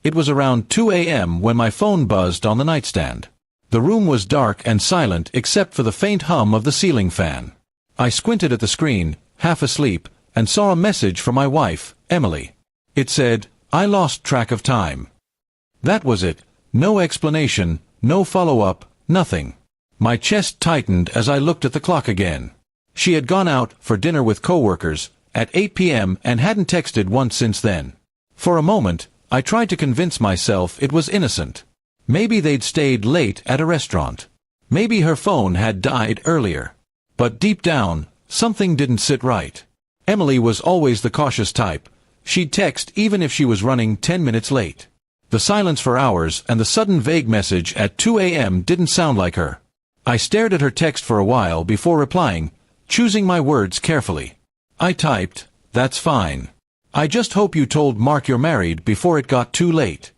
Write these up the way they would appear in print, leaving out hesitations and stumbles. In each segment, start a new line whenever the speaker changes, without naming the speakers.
It was around 2 a.m. when my phone buzzed on the nightstand. The room was dark and silent except for the faint hum of the ceiling fan. I squinted at the screen, half asleep, and saw a message from my wife, Emily. It said, "I lost track of time." That was it. No explanation, no follow-up, nothing. My chest tightened as I looked at the clock again. She had gone out for dinner with coworkers at 8 p.m. and hadn't texted once since then. For a moment, I tried to convince myself it was innocent. Maybe they'd stayed late at a restaurant. Maybe her phone had died earlier. But deep down, something didn't sit right. Emily was always the cautious type. She'd text even if she was running 10 minutes late. The silence for hours and the sudden vague message at 2 a.m. didn't sound like her. I stared at her text for a while before replying, choosing my words carefully. I typed, "That's fine. I just hope you told Mark you're married before it got too late."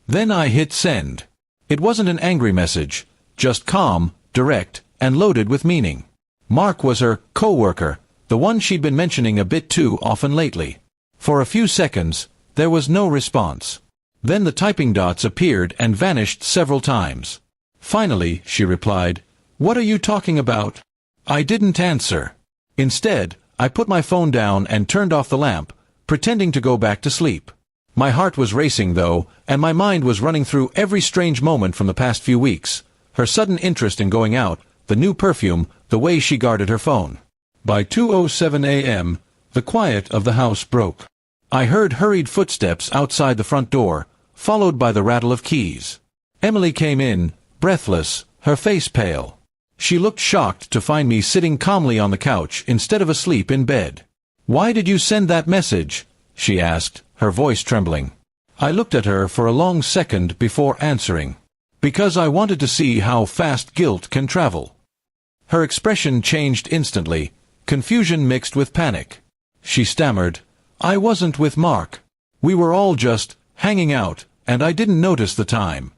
Then I hit send. It wasn't an angry message, just calm, direct, and loaded with meaning. Mark was her co-worker, the one she'd been mentioning a bit too often lately. For a few seconds, there was no response. Then the typing dots appeared and vanished several times. Finally, she replied, "What are you talking about?" I didn't answer. Instead, I put my phone down and turned off the lamp, pretending to go back to sleep. My heart was racing, though, and my mind was running through every strange moment from the past few weeks. Her sudden interest in going out, the new perfume, the way she guarded her phone. By 2:07 a.m., the quiet of the house broke. I heard hurried footsteps outside the front door, followed by the rattle of keys. Emily came in, breathless, her face pale. She looked shocked to find me sitting calmly on the couch instead of asleep in bed. "Why did you send that message?" she asked, her voice trembling. I looked at her for a long second before answering. "Because I wanted to see how fast guilt can travel." Her expression changed instantly, confusion mixed with panic. She stammered, "I wasn't with Mark. We were all just hanging out, and I didn't notice the time."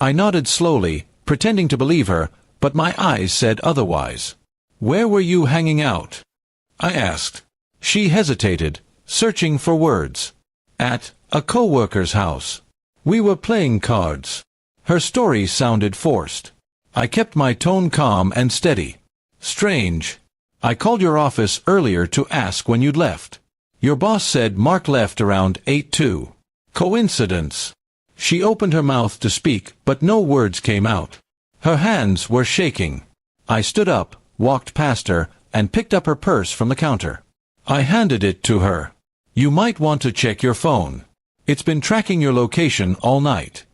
I nodded slowly, pretending to believe her, but my eyes said otherwise. "Where were you hanging out?" I asked. She hesitated, searching for words. "At a co-worker's house. We were playing cards." Her story sounded forced. I kept my tone calm and steady. "Strange. I called your office earlier to ask when you'd left. Your boss said Mark left around 8:02. Coincidence?" She opened her mouth to speak, but no words came out. Her hands were shaking. I stood up, walked past her, and picked up her purse from the counter. I handed it to her. "You might want to check your phone. It's been tracking your location all night."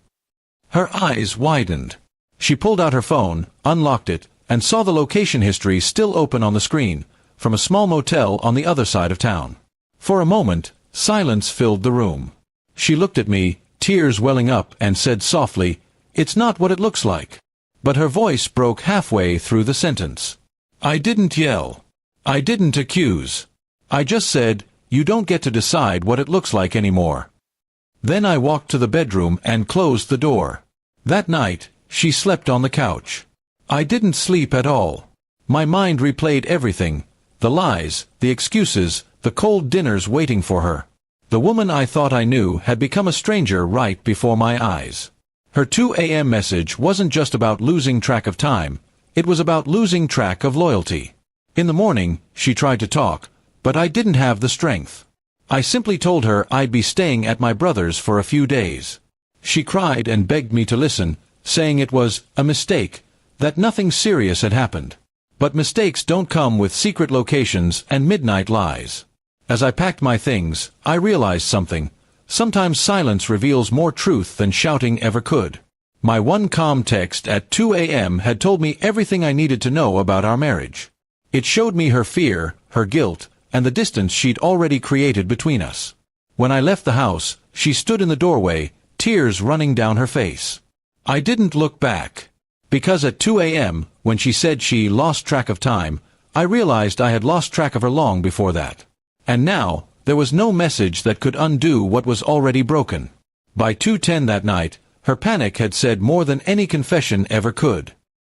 Her eyes widened. She pulled out her phone, unlocked it, and saw the location history still open on the screen, from a small motel on the other side of town. For a moment, silence filled the room. She looked at me, tears welling up, and said softly, "It's not what it looks like." But her voice broke halfway through the sentence. I didn't yell. I didn't accuse. I just said, "You don't get to decide what it looks like anymore." Then I walked to the bedroom and closed the door. That night, she slept on the couch. I didn't sleep at all. My mind replayed everything, the lies, the excuses, the cold dinners waiting for her. The woman I thought I knew had become a stranger right before my eyes. Her 2 a.m. message wasn't just about losing track of time, it was about losing track of loyalty. In the morning, she tried to talk, but I didn't have the strength. I simply told her I'd be staying at my brother's for a few days. She cried and begged me to listen, saying it was a mistake, that nothing serious had happened. But mistakes don't come with secret locations and midnight lies. As I packed my things, I realized something. Sometimes silence reveals more truth than shouting ever could. My one calm text at 2 a.m. had told me everything I needed to know about our marriage. It showed me her fear, her guilt, and the distance she'd already created between us. When I left the house, she stood in the doorway, tears running down her face. I didn't look back. Because at 2 a.m., when she said she lost track of time, I realized I had lost track of her long before that. And now, there was no message that could undo what was already broken. By 2:10 that night, her panic had said more than any confession ever could.